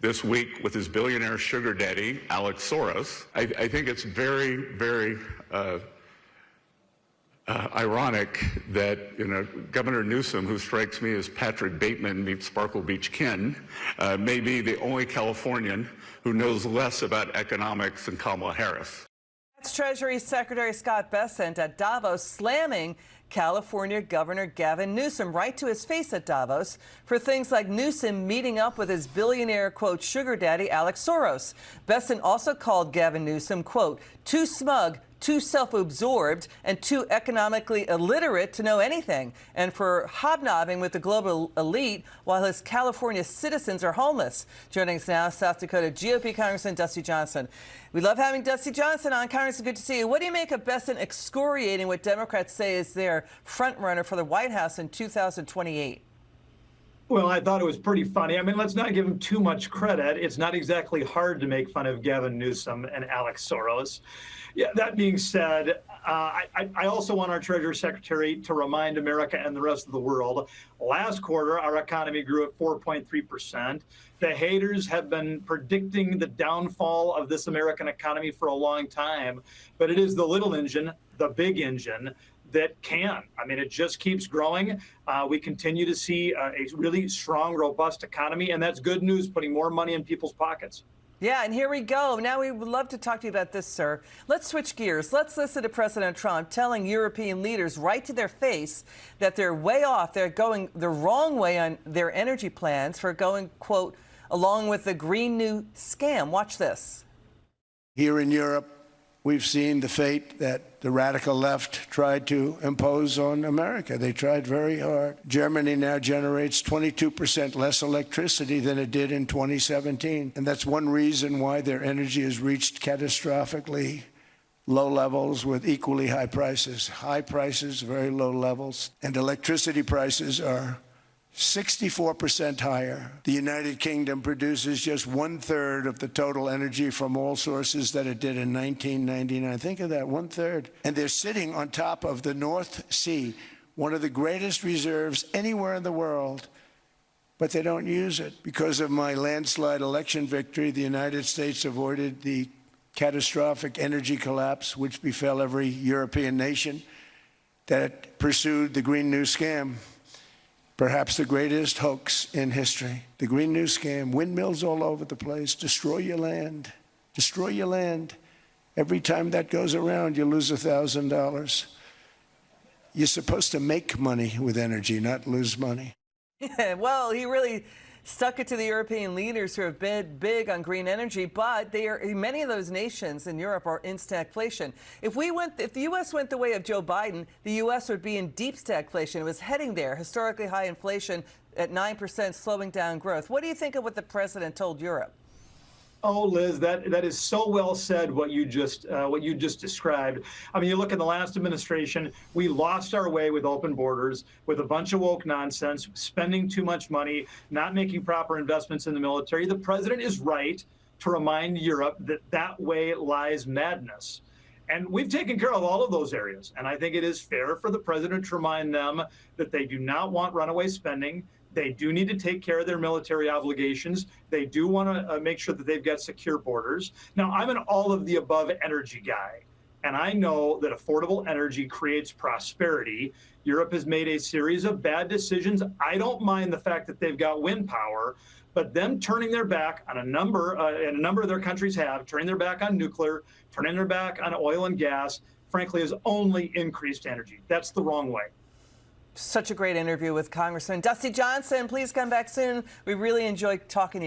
this week with his billionaire sugar daddy, Alex Soros. I think it's very, very ironic that, Governor Newsom, who strikes me as Patrick Bateman meets Sparkle Beach Ken, may be the only Californian who knows less about economics than Kamala Harris. That's Treasury Secretary Scott Bessent at Davos slamming California Governor Gavin Newsom right to his face at Davos for things like Newsom meeting up with his billionaire, quote, sugar daddy, Alex Soros. Bessent also called Gavin Newsom, quote, too smug, too self-absorbed, and too economically illiterate to know anything, and for hobnobbing with the global elite while his California citizens are homeless. Joining us now, South Dakota GOP Congressman Dusty Johnson. We love having Dusty Johnson on. Congressman, good to see you. What do you make of Bessent excoriating what Democrats say is their front-runner for the White House in 2028? Well, I thought it was pretty funny. I mean, let's not give him too much credit. It's not exactly hard to make fun of Gavin Newsom and Alex Soros. Yeah, that being said, I also want our Treasury Secretary to remind America and the rest of the world, last quarter, our economy grew at 4.3%. The haters have been predicting the downfall of this American economy for a long time, but it is the little engine, the big engine, that can. I mean, it just keeps growing. We continue to see a really strong, robust economy, and that's good news, putting more money in people's pockets. Yeah, and here we go. Now we would love to talk to you about this, sir. Let's switch gears. Let's listen to President Trump telling European leaders right to their face that they're way off. They're going the wrong way on their energy plans for going, quote, along with the Green New scam. Watch this. Here in Europe, we've seen the fate that the radical left tried to impose on America. They tried very hard. Germany now generates 22% less electricity than it did in 2017. And that's one reason why their energy has reached catastrophically low levels with equally high prices. High prices, very low levels. And electricity prices are 64% higher. The United Kingdom produces just 1/3 of the total energy from all sources that it did in 1999. Think of that, 1/3. And they're sitting on top of the North Sea, one of the greatest reserves anywhere in the world, but they don't use it. Because of my landslide election victory, the United States avoided the catastrophic energy collapse which befell every European nation that pursued the Green New scam. Perhaps the greatest hoax in history. The Green New scam, windmills all over the place, destroy your land, destroy your land. Every time that goes around, you lose $1,000. You're supposed to make money with energy, not lose money. Yeah, well, he really stuck it to the European leaders who have been big on green energy, but many of those nations in Europe are in stagflation. If the U.S. went the way of Joe Biden, the U.S. would be in deep stagflation. It was heading there, historically high inflation at 9%, slowing down growth. What do you think of what the president told Europe? Oh, Liz, that is so well said, what you just described. I mean, you look at the last administration, we lost our way with open borders, with a bunch of woke nonsense, spending too much money, not making proper investments in the military. The president is right to remind Europe that that way lies madness. And we've taken care of all of those areas. And I think it is fair for the president to remind them that they do not want runaway spending. They do need to take care of their military obligations. They do want to make sure that they've got secure borders. Now, I'm an all-of-the-above energy guy, and I know that affordable energy creates prosperity. Europe has made a series of bad decisions. I don't mind the fact that they've got wind power, but them turning their back on and a number of their countries have, turning their back on nuclear, turning their back on oil and gas, frankly, has only increased energy. That's the wrong way. Such a great interview with Congressman Dusty Johnson. Please come back soon. We really enjoyed talking to you.